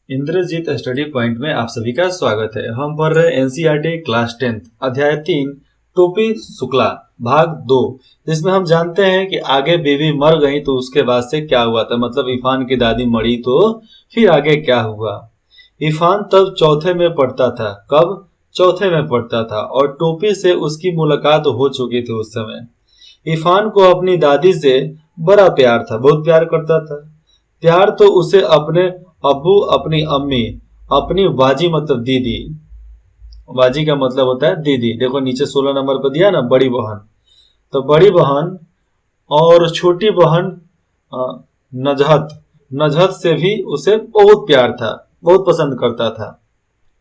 Indrajit study point में आप सभी का स्वागत है। हम पढ़ रहे एनसीईआरटी क्लास 10 अध्याय 3 टोपी शुक्ला भाग 2, जिसमें हम जानते हैं कि आगे बीवी मर गई तो उसके बाद से क्या हुआ था। मतलब इरफान की दादी मरी तो फिर आगे क्या हुआ। इरफान तब चौथे में पढ़ता था। कब? चौथे में पढ़ता था और टोपी से उसकी मुलाकात हो चुकी थी। उस समय इरफान को अपनी दादी से बड़ा प्यार था, बहुत प्यार करता था। प्यार तो उसे अपने अब्बू, अपनी अम्मी, अपनी बाजी मतलब दीदी, बाजी का मतलब होता है दीदी। देखो नीचे 16 नंबर पर दिया ना, बड़ी बहन, तो बड़ी बहन और छोटी बहन नजहत, नजहत से भी उसे बहुत प्यार था, बहुत पसंद करता था।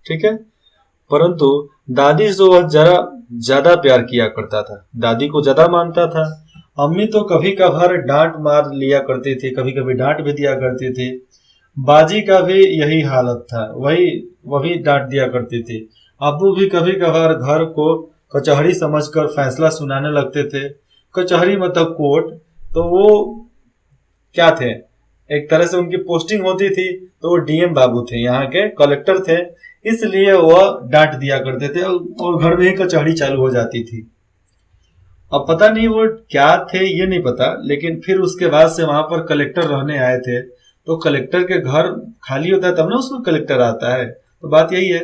ठीक है, परंतु दादी से वह जरा ज्यादा प्यार किया करता था, दादी को ज्यादा मानता था। अम्मी तो कभी कभार डांट मार लिया करती थी, कभी कभी डांट भी दिया करती थी। बाजी का भी यही हालत था, वही डांट दिया करती थी। अब्बू भी कभी कभार घर को कचहरी समझकर फैसला सुनाने लगते थे। कचहरी मतलब कोर्ट, तो वो क्या थे, एक तरह से उनकी पोस्टिंग होती थी, तो वो डीएम बाबू थे, यहाँ के कलेक्टर थे, इसलिए वह डांट दिया करते थे और घर में ही कचहरी चालू हो जाती थी। अब पता नहीं वो क्या थे, ये नहीं पता, लेकिन फिर उसके बाद से वहां पर कलेक्टर रहने आए थे। तो कलेक्टर के घर खाली होता है तब ना उसमें कलेक्टर आता है, तो बात यही है।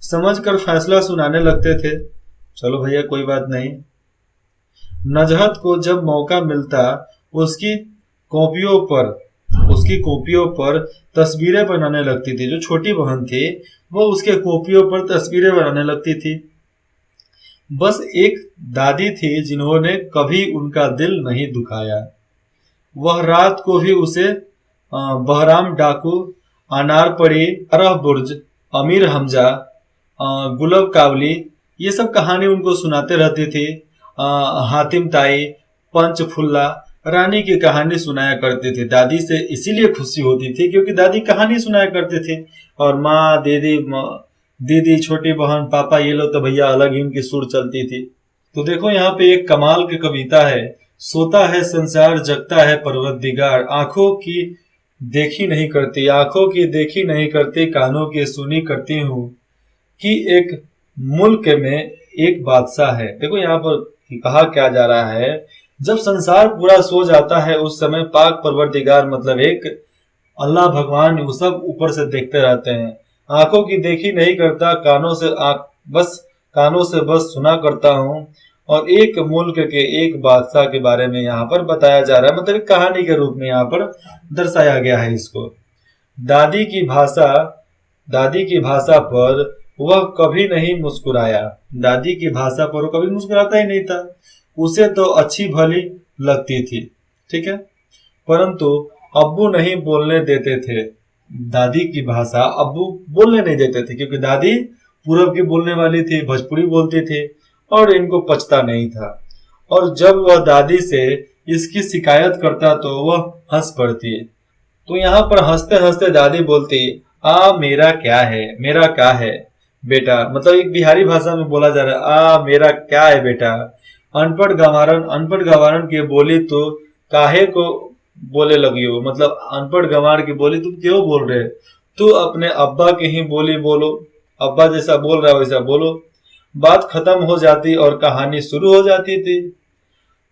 समझ कर फैसला सुनाने लगते थे। चलो भैया कोई बात नहीं। नजहत को जब मौका मिलता उसकी कॉपियों पर तस्वीरें बनाने लगती थी। जो छोटी बहन थी वो उसके कॉपियों पर तस्वीरें बनाने लगती थी। बस एक दादी थी जिन्होंने कभी उनका दिल नहीं दुखाया। वह रात को भी उसे बहराम डाकू, अनार परी, अरह बुर्ज, अमीर हमजा, गुलब कावली, ये सब कहानी उनको सुनाते रहती थी। हातिम ताई, पंच फुल्ला, रानी की कहानी सुनाया करती थी। दादी से इसीलिए खुशी होती थी क्योंकि दादी कहानी सुनाया करती थी। और माँ, दीदी, छोटी बहन, पापा, ये लोग तो भैया अलग ही उनकी सुर चलती थी। तो देखो यहाँ पे एक कमाल की कविता है। सोता है संसार, जगता है परवरदिगार, आंखों की देखी नहीं करती, कानों की सुनी करती हूँ कि एक मुल्क में एक बादशाह है। देखो यहाँ पर कहा क्या जा रहा है, जब संसार पूरा सो जाता है उस समय पाक परवरदिगार मतलब एक अल्लाह भगवान, वो सब ऊपर से देखते रहते हैं। आंखों की देखी नहीं करता, कानों से बस सुना करता हूँ। और एक मुल्क के एक बादशाह के बारे में यहाँ पर बताया जा रहा है, मतलब कहानी के रूप में यहाँ पर दर्शाया गया है इसको। दादी की भाषा पर वह कभी नहीं मुस्कुराया। दादी की भाषा पर वो कभी मुस्कुराता ही नहीं था। उसे तो अच्छी भली लगती थी, ठीक है, परंतु अब्बू नहीं बोलने देते थे। दादी की भाषा अब्बू बोलने नहीं देते थे क्योंकि दादी पूरब की बोलने वाली थी, भोजपुरी बोलती थी और इनको पचता नहीं था। और जब वह दादी से इसकी शिकायत करता तो वह हंस पड़ती। तो यहाँ पर हंसते हंसते दादी बोलती, मेरा क्या है बेटा, मतलब एक बिहारी भाषा में बोला जा रहा है, मेरा क्या है बेटा। अनपढ़ गवारन की बोली तो काहे को बोले लगी हो, मतलब अनपढ़ गंवार की बोली तुम क्यों बोल रहे, तू अपने अब्बा की ही बोली बोलो, अब्बा जैसा बोल रहा है वैसा बोलो। बात खत्म हो जाती और कहानी शुरू हो जाती थी।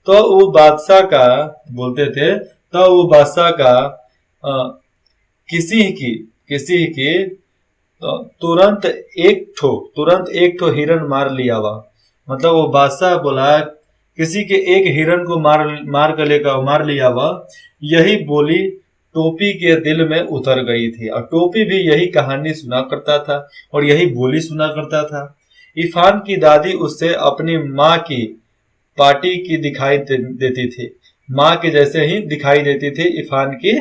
तो वो बादशाह का बोलते थे, तो वो बादशाह का किसी की तो तुरंत एक ठो हिरन मार लिया वा। मतलब वो बादशाह बोला किसी के एक हिरन को मार लिया वा। यही बोली टोपी के दिल में उतर गई थी और टोपी भी यही कहानी सुना करता था और यही बोली सुना करता था। इरफान की दादी उससे अपनी माँ की पार्टी की दिखाई देती थी, माँ के जैसे ही दिखाई देती थी इरफान की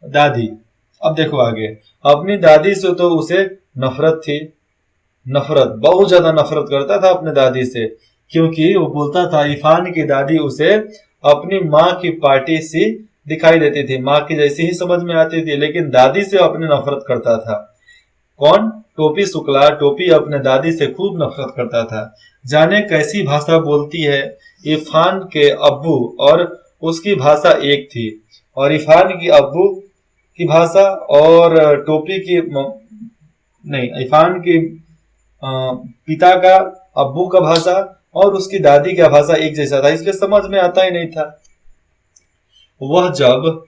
दादी। अब देखो आगे, अपनी दादी से तो उसे नफरत थी, बहुत ज्यादा नफरत करता था अपने दादी से, क्योंकि वो बोलता था इरफान की दादी उसे अपनी माँ की पार्टी सी दिखाई देती थी, माँ की जैसी ही समझ में आती थी, लेकिन दादी से अपनी नफरत करता था। कौन? टोपी शुक्ला। टोपी अपने दादी से खूब नफरत करता था। जाने कैसी भाषा बोलती है। इरफान के अब्बू और उसकी भाषा एक थी और इरफान की अब्बू की भाषा और टोपी की नहीं, इरफान की पिता का, अब्बू का भाषा और उसकी दादी का भाषा एक जैसा था, इसलिए समझ में आता ही नहीं था। वह जब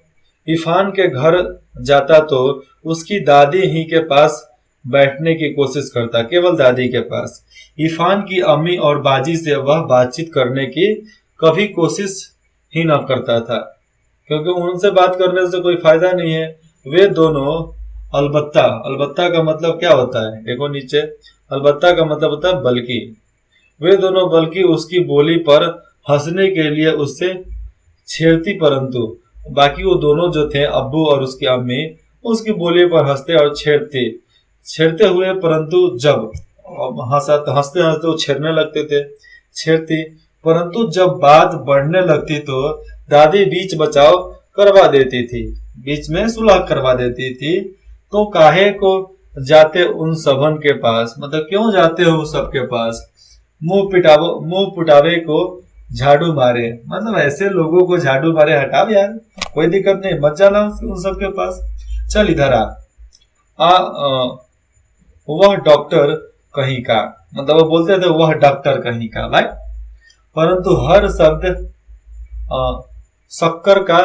इरफान के घर जाता तो उसकी दादी ही के पास बैठने की कोशिश करता, केवल दादी के पास। इरफान की अम्मी और बाजी से वह बातचीत करने की कभी कोशिश ही न करता था, क्योंकि उनसे बात करने से कोई फायदा नहीं है। वे दोनों अलबत्ता, अलबत्ता का मतलब क्या होता है, देखो नीचे, अलबत्ता का मतलब होता है बल्कि। वे दोनों बल्कि उसकी बोली पर हंसने के लिए उससे छेड़ती, परंतु बाकी वो दोनों जो थे, अब्बू और उसकी अम्मी, उसकी बोली पर हंसते और छेड़ते हुए, परंतु जब हंसते हंसते वो छेड़ने लगते थे, छेड़ती, परंतु जब बात बढ़ने लगती तो दादी बीच बचाव करवा देती थी, बीच में सुलह करवा देती थी। तो काहे को जाते उन सबन के पास, मतलब क्यों जाते हो सबके पास, मुंह पुटावे को झाड़ू मारे, मतलब ऐसे लोगों को झाड़ू मारे हटाओ यार, कोई दिक्कत नहीं, मत जाना उन सबके पास। चल इधर आ, वह डॉक्टर कहीं का, मतलब वो बोलते थे वह डॉक्टर कहीं का भाई, परंतु हर शब्द शक्कर का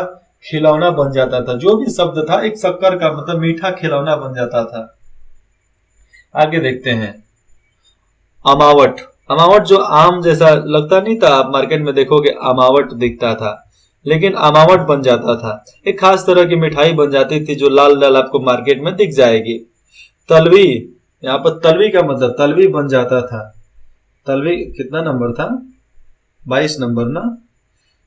खिलौना बन जाता था। जो भी शब्द था एक शक्कर का मतलब मीठा खिलौना बन जाता था। आगे देखते हैं, अमावट। अमावट जो आम जैसा लगता नहीं था, आप मार्केट में देखोगे अमावट दिखता था, लेकिन अमावट बन जाता था। एक खास तरह की मिठाई बन जाती थी जो लाल लाल आपको मार्केट में दिख जाएगी। तलवी, यहाँ पर तलवी का मतलब तलवी बन जाता था। तलवी कितना नंबर था, 22 नंबर ना।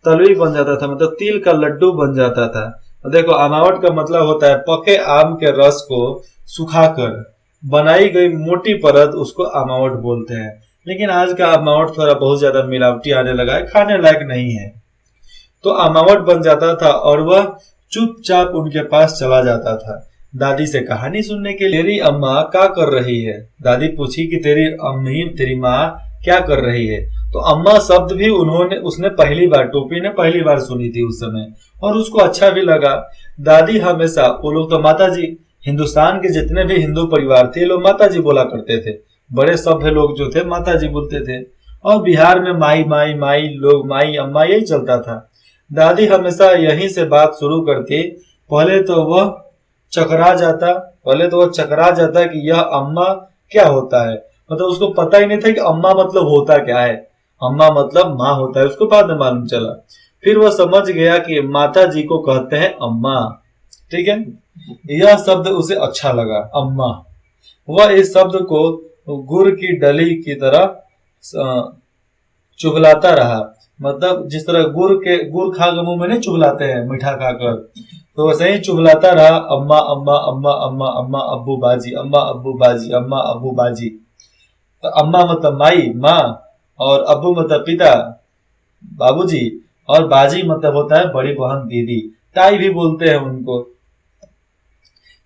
तलवी बन जाता था मतलब तिल का लड्डू बन जाता था। देखो अमावट का मतलब होता है पके आम के रस को सुखाकर बनाई गई मोटी परत, उसको अमावट बोलते हैं। लेकिन आज का अमावट थोड़ा बहुत ज्यादा मिलावटी आने लगा है, खाने लायक नहीं है। तो अमावट बन जाता था और वह चुपचाप उनके पास चला जाता था दादी से कहानी सुनने के लिए। तेरी अम्मा क्या कर रही है, दादी पूछी कि तेरी माँ क्या कर रही है। तो अम्मा शब्द भी उसने पहली बार, टोपी ने पहली बार सुनी थी उस समय, और उसको अच्छा भी लगा। दादी हमेशा, वो लोग तो माता जी, हिंदुस्तान के जितने भी हिंदू परिवार थे लोग माता जी बोला करते थे, बड़े सभ्य लोग जो थे माता जी बोलते थे, और बिहार में माई माई माई लोग माई अम्मा यही चलता था। दादी हमेशा यहीं से बात शुरू करती। पहले तो वह चकरा जाता कि यह अम्मा क्या होता है, मतलब उसको पता ही नहीं था कि अम्मा मतलब होता क्या है, अम्मा मतलब माँ होता है, उसको बाद में मालूम चला। फिर वह समझ गया कि माता जी को कहते हैं अम्मा, ठीक है। यह शब्द उसे अच्छा लगा, अम्मा। वह इस शब्द को गुड़ की डली की तरह चुगलाता रहा, मतलब जिस तरह गुड़ खा के मुंह में नहीं चुगलाते हैं मीठा खाकर, तो वैसे ही चुगलाता रहा, अम्मा अम्मा अम्मा अम्मा अम्मा अब्बू बाजी, अम्मा अब्बू बाजी, अम्मा अब्बू बाजी। तो अम्मा मतलब माई, माँ, और अब्बू मतलब पिता, बाबूजी, और बाजी मतलब होता है बड़ी बहन, दीदी, ताई भी बोलते हैं उनको।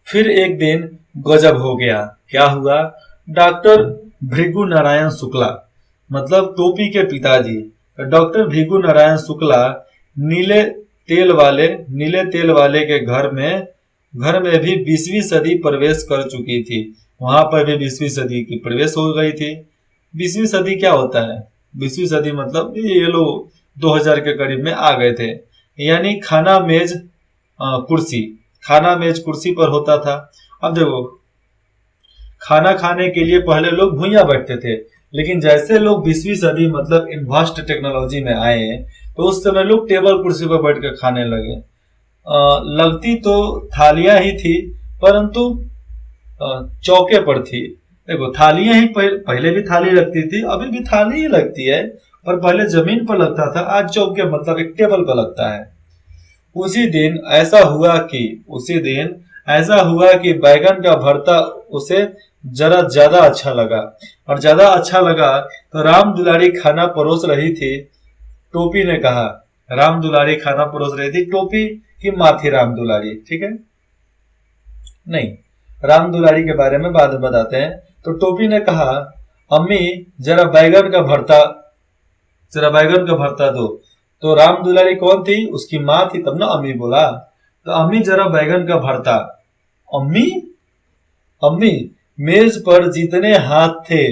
फिर एक दिन गजब हो गया। क्या हुआ, डॉक्टर भृगु नारायण शुक्ला, मतलब टोपी के पिताजी, डॉक्टर भृगु नारायण शुक्ला नीले तेल वाले के घर में भी 20वीं सदी प्रवेश कर चुकी थी। वहां पर भी 20वीं सदी की प्रवेश हो गई थी। 20वीं सदी क्या होता है, 20वीं सदी मतलब ये लोग 2000 के करीब में आ गए थे। यानी खाना मेज कुर्सी पर होता था। अब देखो, खाना खाने के लिए पहले लोग भुइयां बैठते थे, लेकिन जैसे लोग 20वीं सदी मतलब एडवांस्ड टेक्नोलॉजी में आए तो उस समय लोग टेबल कुर्सी पर बैठ कर खाने लगे। लगती तो थालियां ही थी, परंतु चौके पर थी। देखो थालियां ही पहले भी थाली लगती थी, अभी भी थाली ही लगती है, पर पहले जमीन पर लगता था, आज चौके मतलब एक टेबल पर लगता है। उसी दिन ऐसा हुआ कि बैगन का भरता उसे जरा ज्यादा अच्छा लगा, और ज्यादा अच्छा लगा तो राम दुलारी खाना परोस रही थी। टोपी ने कहा, राम दुलारी खाना परोस रही थी, टोपी की माँ थी राम दुलारी, ठीक है, नहीं, राम दुलारी के बारे में बाद में बताते हैं। तो टोपी ने कहा, अम्मी जरा बैगन का भरता दो। तो राम दुलारी कौन थी, उसकी माँ थी, तब ना अम्मी बोला। तो अम्मी जरा बैगन का भरता। अम्मी अम्मी मेज पर जितने हाथ थे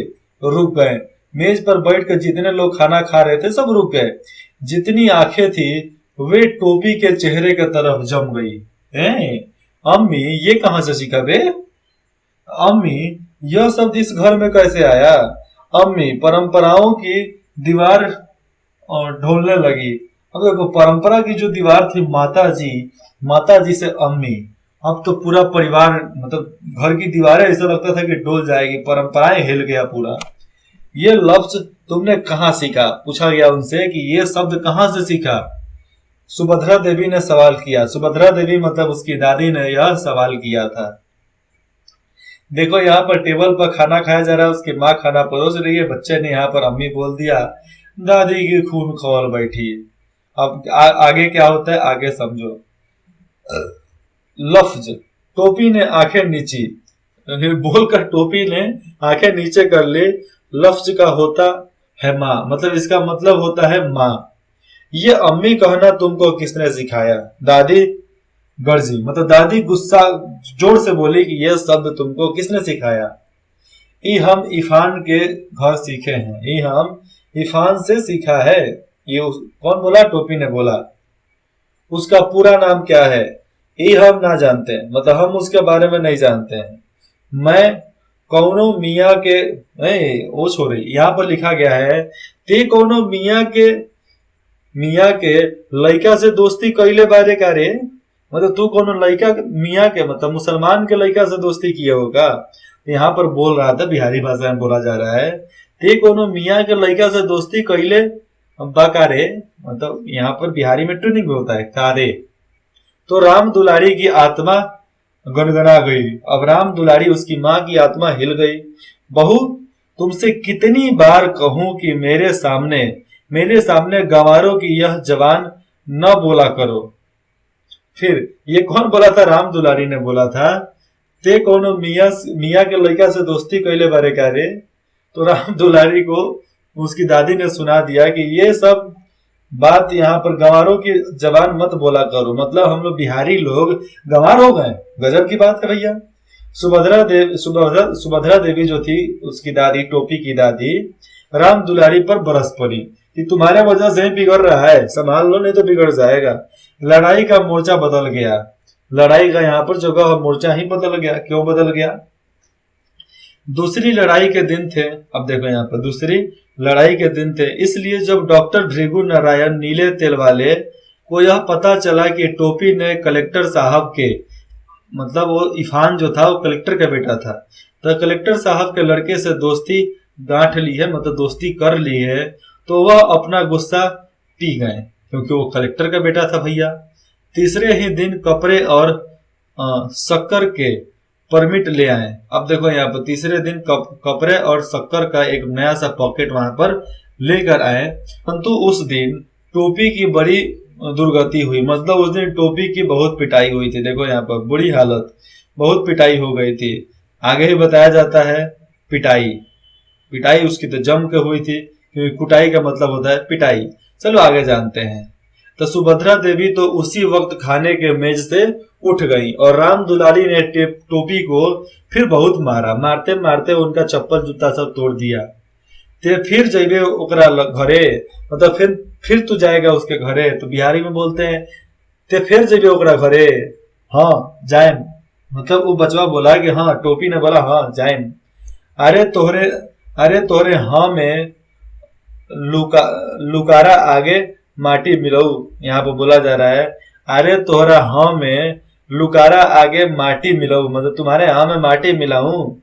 रुक गए। मेज पर बैठ कर जितने लोग खाना खा रहे थे सब रुक गए। जितनी आंखें थी वे टोपी के चेहरे की तरफ जम गई। अम्मी ये कहां से सीखा बे? अम्मी यह शब्द इस घर में कैसे आया? अम्मी परंपराओं की दीवार ढोलने लगी। अब देखो, परंपरा की जो दीवार थी माता जी से अम्मी, अब तो पूरा परिवार, मतलब घर की दीवारें ऐसा लगता था कि डोल जाएगी, परंपराएं हिल गया पूरा। ये लफ्ज तुमने कहाँ सीखा? पूछा गया उनसे कि ये शब्द कहाँ से सीखा। सुभद्रा देवी ने सवाल किया। सुभद्रा देवी मतलब उसकी दादी ने यह सवाल किया था। देखो, यहाँ पर टेबल पर खाना खाया जा रहा है, उसकी माँ खाना परोस रही है, बच्चे ने यहाँ पर अम्मी बोल दिया, दादी की खून खौल बैठी। अब आगे क्या होता है आगे समझो। लफ्ज, टोपी ने आंखें नीची, बोलकर टोपी ने आंखें नीचे कर ली। लफ्ज का होता है माँ, मतलब इसका मतलब होता है माँ। ये अम्मी कहना तुमको किसने सिखाया? दादी गर्जी, मतलब दादी गुस्सा जोर से बोली कि यह शब्द तुमको किसने सिखाया? ई हम इफान के घर सीखे हैं। ई हम इफान से सीखा है। ये कौन बोला? टोपी ने बोला। उसका पूरा नाम क्या है? ये हम ना जानते हैं, मतलब हम उसके बारे में नहीं जानते हैं। मैं कौनो मियाँ के वो छोड़े, यहाँ पर लिखा गया है ते कौनो मियाँ के लड़का से दोस्ती कैले बारे का रे, मतलब तू कौनो लड़का मियाँ के, मतलब मुसलमान के लड़का से दोस्ती किया होगा। यहाँ पर बोल रहा था, बिहारी भाषा में बोला जा रहा है, ते कोनो मियाँ के लड़का से दोस्ती कैले बाकारे, मतलब यहाँ पर बिहारी में ट्यूनिंग होता है कारे। तो राम दुलारी की आत्मा गनगना गई। अब राम दुलारी, उसकी माँ की आत्मा हिल गई। बहू, तुमसे कितनी बार कहूं कि मेरे सामने गंवारों की यह जबान न बोला करो। फिर ये कौन बोला था? राम दुलारी ने बोला था, ते कोनो मियाँ के लड़का से दोस्ती कैले बारे का रे। तो राम दुलारी को उसकी दादी ने सुना दिया कि ये सब बात यहाँ पर गंवारों की जबान मत बोला करो, मतलब हम लोग बिहारी लोग गंवार हो गए। गजब की बात है भैया। सुभद्रा देवी जो थी उसकी दादी, टोपी की दादी, राम दुलारी पर बरस पड़ी कि तुम्हारे वजह से बिगड़ रहा है, संभाल लो नहीं तो बिगड़ जाएगा। लड़ाई का मोर्चा बदल गया। लड़ाई का यहाँ पर जगह मोर्चा ही बदल गया। क्यों बदल गया? दूसरी लड़ाई के दिन थे। अब देखो यहाँ पर दूसरी लड़ाई के दिन थे, इसलिए जब डॉक्टर भृगु नारायण नीले तेल वाले को यह पता चला कि टोपी ने कलेक्टर साहब के, मतलब वो इफान जो था वो कलेक्टर का बेटा था, तो कलेक्टर साहब के लड़के से दोस्ती गांठ ली है, मतलब दोस्ती कर ली है, तो वह अपना गुस्सा पी गए, क्योंकि वो कलेक्टर का बेटा था भैया। तीसरे ही दिन कपड़े और शक्कर के परमिट ले आए। अब देखो यहाँ पर तीसरे दिन कपड़े और शक्कर का एक नया सा पॉकेट वहां पर लेकर आए, परंतु उस दिन टोपी की बड़ी दुर्गति हुई, मतलब उस दिन टोपी की बहुत पिटाई हुई थी। देखो यहाँ पर बुरी हालत, बहुत पिटाई हो गई थी। आगे ही बताया जाता है पिटाई उसकी तो जम के हुई थी, क्योंकि कुटाई का मतलब होता है पिटाई। चलो आगे जानते हैं। तो सुभद्रा देवी तो उसी वक्त खाने के मेज से उठ गई और राम दुलारी ने टोपी को फिर बहुत मारा। मारते मारते उनका चप्पल जूता सब तोड़ दिया। ते फिर जइबे ओकरा घरे, मतलब फिर तू जाएगा उसके घरे, तो बिहारी में बोलते हैं ते फिर जइबे ओकरा घरे। हाँ जाए, मतलब वो बचवा बोला कि हाँ, टोपी ने बोला हाँ जाए। अरे तोहरे हाँ में लुकारा आगे माटी मिलाऊ, यहाँ पर बोला जा रहा है अरे तोहरा हाँ में लुकारा आगे माटी मिलाऊ, मतलब तुम्हारे हाँ में माटी मिलाऊं।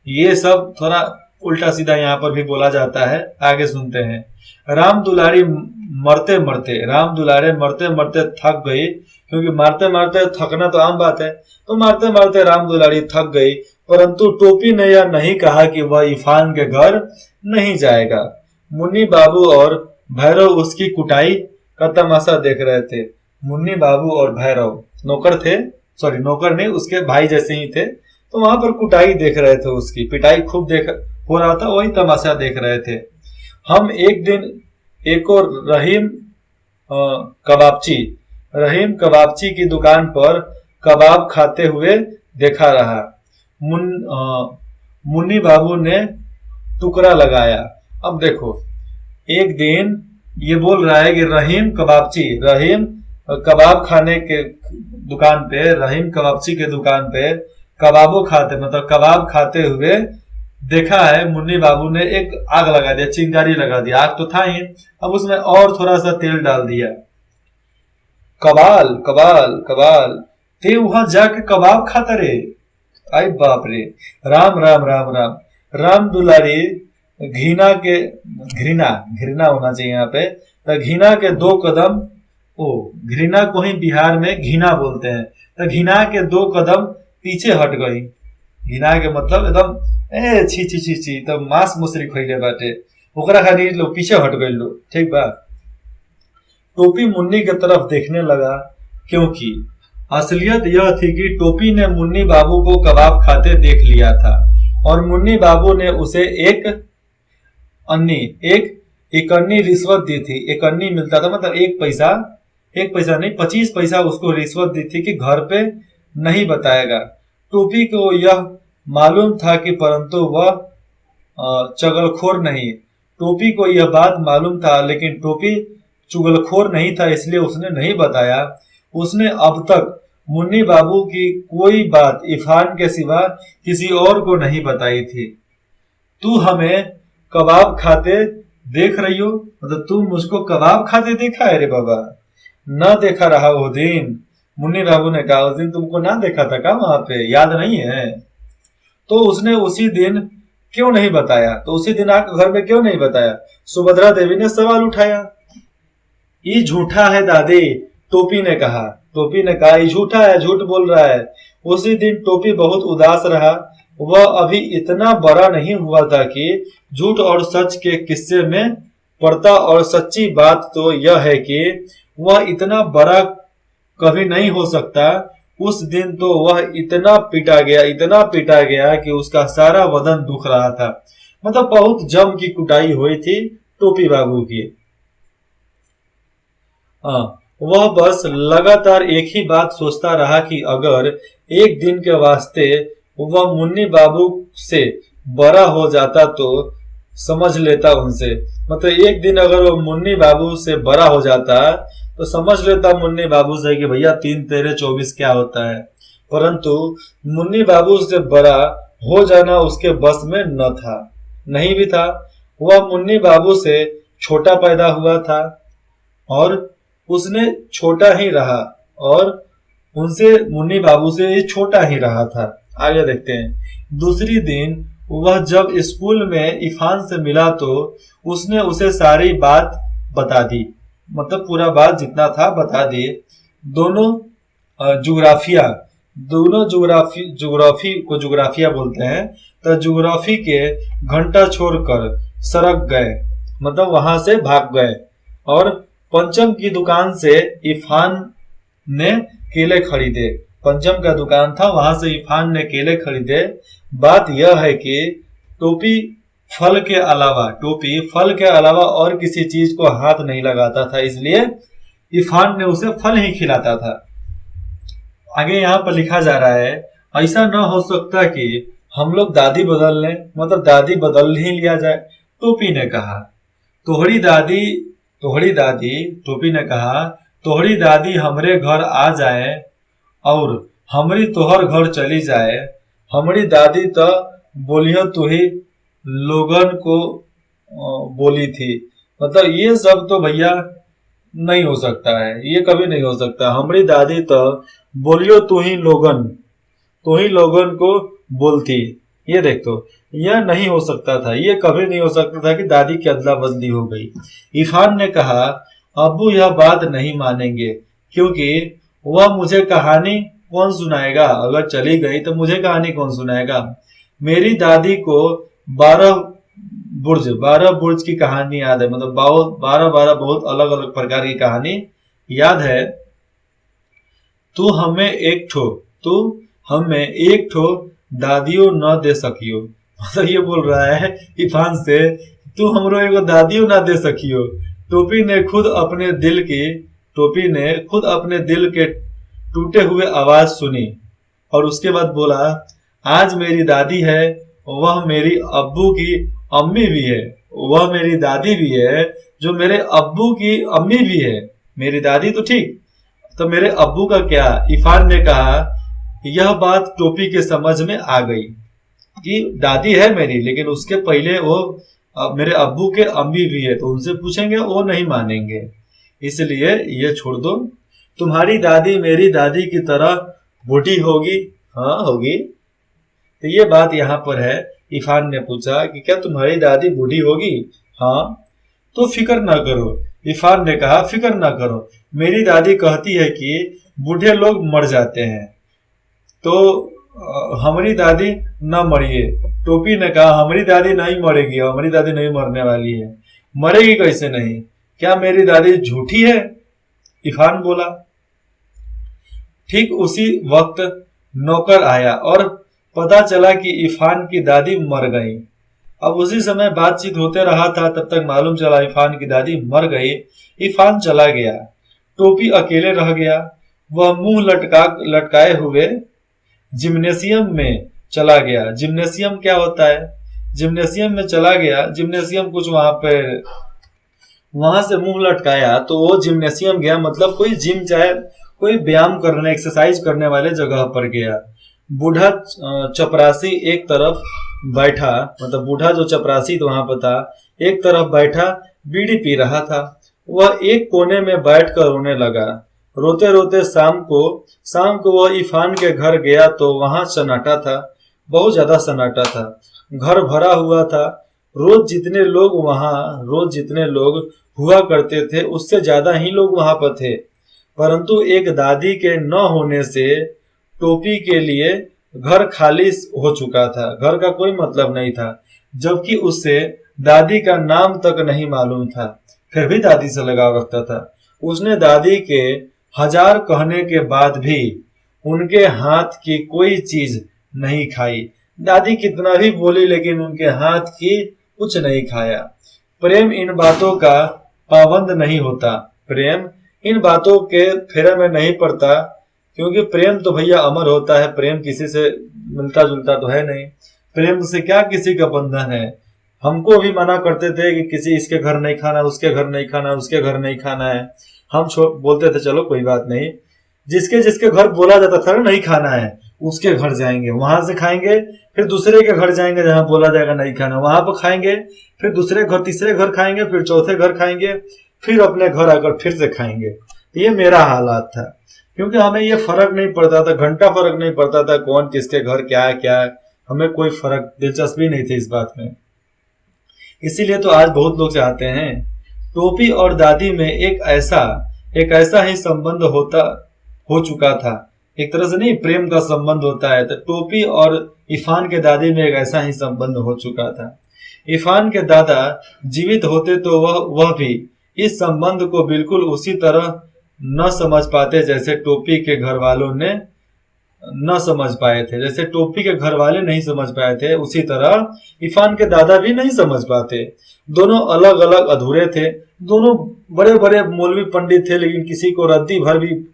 ये सब थोड़ा उल्टा सीधा यहाँ पर भी बोला जाता है। आगे सुनते हैं। राम दुलारी मरते मरते थक गई, क्योंकि मारते मारते थकना तो आम बात है, तो मारते मारते राम दुलारी थक गई, परंतु टोपी ने यह नहीं कहा कि वह इफान के घर नहीं जाएगा। मुन्नी बाबू और भैरव उसकी कुटाई का तमाशा देख रहे थे। मुन्नी बाबू और भैरव नौकर थे, सॉरी नौकर नहीं, उसके भाई जैसे ही थे, तो वहां पर कुटाई देख रहे थे, उसकी पिटाई खूब हो रहा था, वही तमाशा देख रहे थे। हम एक दिन एक और रहीम कबाबची रहीम कबाबची की दुकान पर कबाब खाते हुए देखा रहा। मुन्नी बाबू ने टुकड़ा लगाया। अब देखो, एक दिन ये बोल रहा है कि रहीम कबाब खाने के दुकान पे, रहीम कबाबची के दुकान पे कबाब खाते हुए देखा है। मुन्नी बाबू ने एक आग लगा दिया, चिंगारी लगा दिया। आग तो था ही, अब उसमें और थोड़ा सा तेल डाल दिया। कबाल कबाल कबाल, ते वहां जाके कबाब खाता रे। आई बाप रे, राम राम राम राम। राम दुलारी घृणा घृणा होना चाहिए यहाँ पे। तो घृणा के 2 कदम, घृणा को ही बिहार में घृणा बोलते हैं। तो घृणा के 2 कदम पीछे हट गई। घृणा के मतलब एकदम छी छी छी छी, तब मांस मछली खइले बाटे, ओकरा खाली लोग पीछे हट गए लोग। ठीक बा। टोपी मुन्नी के तरफ देखने लगा, क्योंकि असलियत यह थी कि टोपी ने मुन्नी बाबू को कबाब खाते देख लिया था और मुन्नी बाबू ने उसे एक अन्नी रिश्वत दी थी। एक अन्नी मिलता था, मतलब 1 पैसा नहीं, 25 पैसा उसको रिश्वत दी थी कि घर पे नहीं बताएगा। टोपी को यह मालूम था कि परंतु वह चगलखोर नहीं। टोपी को यह बात मालूम था, लेकिन टोपी चुगलखोर नहीं था, इसलिए उसने नहीं बताया। उसने अब तक मुन्नी बाबू की कोई बात इरफान के सिवा किसी और को नहीं बताई थी। तू हमें कबाब खाते देख रही हो, मतलब तू मुझको कबाब खाते देखा है रे बाबा? न देखा रहा वो दिन, मुन्नी बाबू ने कहा। उस दिन तुमको ना देखा था क्या वहां पे, याद नहीं है? तो उसने उसी दिन क्यों नहीं बताया? तो उसी दिन आकर घर में क्यों नहीं बताया? सुभद्रा देवी ने सवाल उठाया। ये झूठा है दादी, टोपी ने कहा। ये झूठा है, झूठ बोल रहा है। उसी दिन टोपी बहुत उदास रहा। वह अभी इतना बड़ा नहीं हुआ था कि झूठ और सच के किस्से में पड़ता, और सच्ची बात तो यह है कि वह इतना बड़ा कभी नहीं हो सकता। उस दिन तो वह इतना पीटा गया कि उसका सारा बदन दुख रहा था। मतलब बहुत जम की कुटाई हुई थी टोपी बाबू की। वह बस लगातार एक ही बात सोचता रहा कि अगर एक दिन के वास्ते वह मुन्नी बाबू से बड़ा हो जाता तो समझ लेता उनसे। मतलब एक दिन अगर वो मुन्नी बाबू से बड़ा हो जाता तो समझ लेता मुन्नी बाबू से कि भैया 3 तेरे 24 क्या होता है। परंतु मुन्नी बाबू से बड़ा हो जाना उसके बस में न था, नहीं भी था। वह मुन्नी बाबू से छोटा पैदा हुआ था और उसने छोटा ही रहा, और उनसे मुन्नी बाबू से ये छोटा ही रहा था। आगे देखते हैं। दूसरी दिन वह जब स्कूल में इरफान से मिला तो उसने उसे सारी बात बता दी, मतलब पूरा बात जितना था बता दिए। दोनों जुग्राफी को जुग्राफिया बोलते हैं, तो जुग्राफी के घंटा छोड़कर सड़क गए, मतलब वहां से भाग गए। और पंचम की दुकान से इरफान ने केले खरीदे। पंचम का दुकान था, वहां से इरफान ने केले खरीदे। बात यह है कि टोपी फल के अलावा और किसी चीज को हाथ नहीं लगाता था, इसलिए इरफान ने उसे फल ही खिलाता था। आगे यहाँ पर लिखा जा रहा है, ऐसा न हो सकता कि हम लोग दादी बदल लें, मतलब दादी बदल ही लिया जाए। टोपी ने कहा तोहरी दादी टोपी ने कहा तोहरी दादी हमरे घर आ जाए और हमरी तोहर घर चली जाए। हमरी दादी तो बोलियो तू ही लोगन को बोली थी। मतलब ये सब तो भैया नहीं हो सकता है, ये कभी नहीं हो सकता। हमारी दादी तो बोलियो तू ही लोगन को बोलती। ये देख, तो यह नहीं हो सकता था, ये कभी नहीं हो सकता था कि दादी की अदला बदली हो गई। इरफान ने कहा अब्बू यह बात नहीं मानेंगे, क्योंकि वह मुझे कहानी कौन सुनाएगा? अगर चली गई तो मुझे कहानी कौन सुनाएगा? मेरी दादी को 12 बुर्ज की कहानी याद है, मतलब 12 बहुत अलग अलग प्रकार की कहानी याद है। तू हमें एक ठो दादियों न दे सकियो। मतलब ये बोल रहा है इरफान से, तू हमरो एगो दादियों ना दे सकियो। टोपी ने खुद अपने दिल की टोपी ने खुद अपने दिल के टूटे हुए आवाज सुनी और उसके बाद बोला, आज मेरी दादी है, वह मेरी अब्बू की अम्मी भी है, वह मेरी दादी भी है जो मेरे अब्बू की अम्मी भी है। मेरी दादी तो ठीक, तो मेरे अब्बू का क्या? इरफान ने कहा। यह बात टोपी के समझ में आ गई कि दादी है मेरी, लेकिन उसके पहले वो मेरे अब्बू के अम्मी भी है, तो उनसे पूछेंगे, वो नहीं मानेंगे, इसलिए ये छोड़ दो। तुम्हारी दादी मेरी दादी की तरह बूढ़ी होगी? हाँ होगी। तो ये बात यहाँ पर है। इरफान ने पूछा कि क्या तुम्हारी दादी बूढ़ी होगी? हाँ। तो फिक्र ना करो। इरफान ने कहा, फिक्र ना करो, मेरी दादी कहती है कि बूढ़े लोग मर जाते हैं, तो हमारी दादी न मरिए। टोपी ने कहा, हमारी दादी नहीं मरेगी, हमारी दादी नहीं मरने वाली है। मरेगी कैसे नहीं? क्या मेरी दादी झूठी है? इरफान बोला। ठीक उसी वक्त नौकर आया और पता चला कि इरफान की दादी मर गई। अब उसी समय बातचीत होते रहा था, तब तक मालूम चला इरफान की दादी मर गई। इरफान चला गया, टोपी अकेले रह गया। वह मुंह लटकाए हुए जिम्नेशियम में चला गया। जिम्नेशियम क्या होता है? जिम्नेशियम में चला गया। जिम्नेशियम कुछ वहां से मुंह लटकाया तो वो जिम्नेशियम गया, मतलब कोई जिम चाहे कोई व्यायाम करने एक्सरसाइज करने वाले जगह पर गया। बूढ़ा चपरासी एक तरफ बैठा, मतलब बूढ़ा जो चपरासी तो वहां पर था, एक तरफ बैठा बीड़ी पी रहा था। वह एक कोने में बैठकर रोने लगा। रोते रोते शाम को वह इरफान के घर गया तो वहां सन्नाटा था, बहुत ज्यादा सन्नाटा था। घर भरा हुआ था। रोज जितने लोग हुआ करते थे उससे ज्यादा ही लोग वहां पर थे, परंतु एक दादी के न होने से टोपी के लिए घर खाली हो चुका था। घर का कोई मतलब नहीं था, जबकि उससे दादी का नाम तक नहीं मालूम था, फिर भी दादी से लगाव रखता था। उसने दादी के 1000 कहने के बाद भी उनके हाथ की कोई चीज नहीं खाई। दादी कितना भी बोली, लेकिन उनके हाथ की कुछ नहीं खाया। प्रेम इन बातों का पाबंद नहीं होता, प्रेम इन बातों के फेरे में नहीं पड़ता, क्योंकि प्रेम तो भैया अमर होता है। प्रेम किसी से मिलता जुलता तो है नहीं। प्रेम से क्या किसी का बंधन है? हमको भी मना करते थे कि किसी इसके घर नहीं खाना, उसके घर नहीं खाना, उसके घर नहीं खाना है। हम बोलते थे चलो कोई बात नहीं। जिसके जिसके घर बोला जाता था नहीं खाना है, उसके घर जाएंगे, वहां से खाएंगे, फिर दूसरे के घर जाएंगे जहां बोला जाएगा नहीं खाना, वहां पर खाएंगे, फिर दूसरे घर तीसरे घर खाएंगे, फिर चौथे घर खाएंगे, फिर अपने घर आकर फिर से खाएंगे। ये मेरा हालात था, क्योंकि हमें ये फर्क नहीं पड़ता था, घंटा फर्क नहीं पड़ता था कौन किसके घर क्या है क्या है, हमें कोई फर्क दिलचस्पी नहीं थी इस बात में। इसीलिए तो आज बहुत लोग चाहते हैं। टोपी और दादी में एक ऐसा ही संबंध हो चुका था, एक तरह से नहीं प्रेम का संबंध होता है, तो टोपी और इरफान के दादी में एक ऐसा ही संबंध हो चुका था। इरफान के दादा जीवित होते तो वह भी इस संबंध को बिल्कुल उसी तरह न समझ पाते जैसे टोपी के घर वालों ने न समझ पाए थे। जैसे टोपी के घर वाले नहीं समझ पाए थे, उसी तरह इरफान के दादा भी नहीं समझ पाते। दोनों अलग अलग अधूरे थे। दोनों बड़े बड़े मौलवी पंडित थे, लेकिन किसी को रद्दी भर भी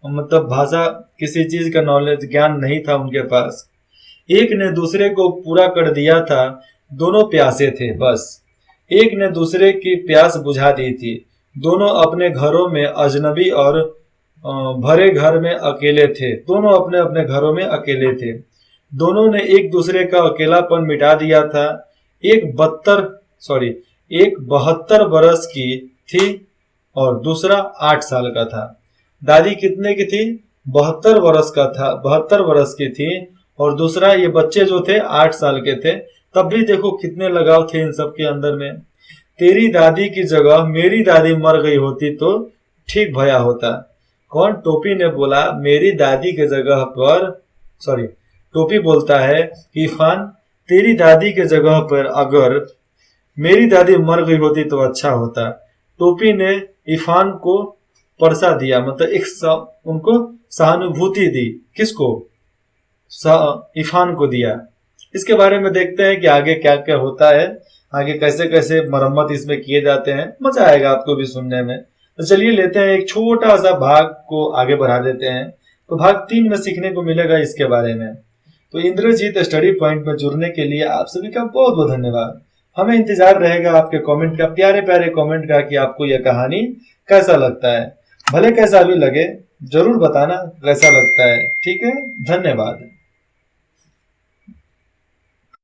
मतलब भाषा किसी चीज का नॉलेज ज्ञान नहीं था उनके पास। एक ने दूसरे को पूरा कर दिया था, दोनों प्यासे थे, बस एक ने दूसरे की प्यास बुझा दी थी। दोनों अपने घरों में अजनबी और भरे घर में अकेले थे। दोनों अपने अपने घरों में अकेले थे। दोनों ने एक दूसरे का अकेलापन मिटा दिया था। एक 72 बरस की थी और दूसरा 8 साल का था। दादी कितने की थी? 72 बरस की थी, और दूसरा ये बच्चे जो थे 8 साल के थे। तब भी देखो कितने लगाव थे इन सब के अंदर में। तेरी दादी की जगह मेरी दादी मर गई होती तो ठीक भया होता। कौन? टोपी ने बोला मेरी दादी के जगह पर, टोपी बोलता है इरफान तेरी दादी के जगह पर अगर मेरी दादी मर गई होती तो अच्छा होता। टोपी ने इरफान को परसा दिया, मतलब उनको सहानुभूति दी। किसको? इरफान को दिया। इसके बारे में देखते हैं कि आगे क्या क्या होता है, आगे कैसे कैसे मरम्मत इसमें किए जाते हैं। मजा आएगा आपको भी सुनने में। तो चलिए लेते हैं एक छोटा सा भाग को आगे बढ़ा देते हैं। तो भाग 3 में सीखने को मिलेगा इसके बारे में। तो इंद्रजीत स्टडी पॉइंट में जुड़ने के लिए आप सभी का बहुत बहुत धन्यवाद। हमें इंतजार रहेगा आपके कमेंट का, प्यारे प्यारे कमेंट का, कि आपको यह कहानी कैसा लगता है। भले कैसा भी लगे, जरूर बताना कैसा लगता है। ठीक है, धन्यवाद।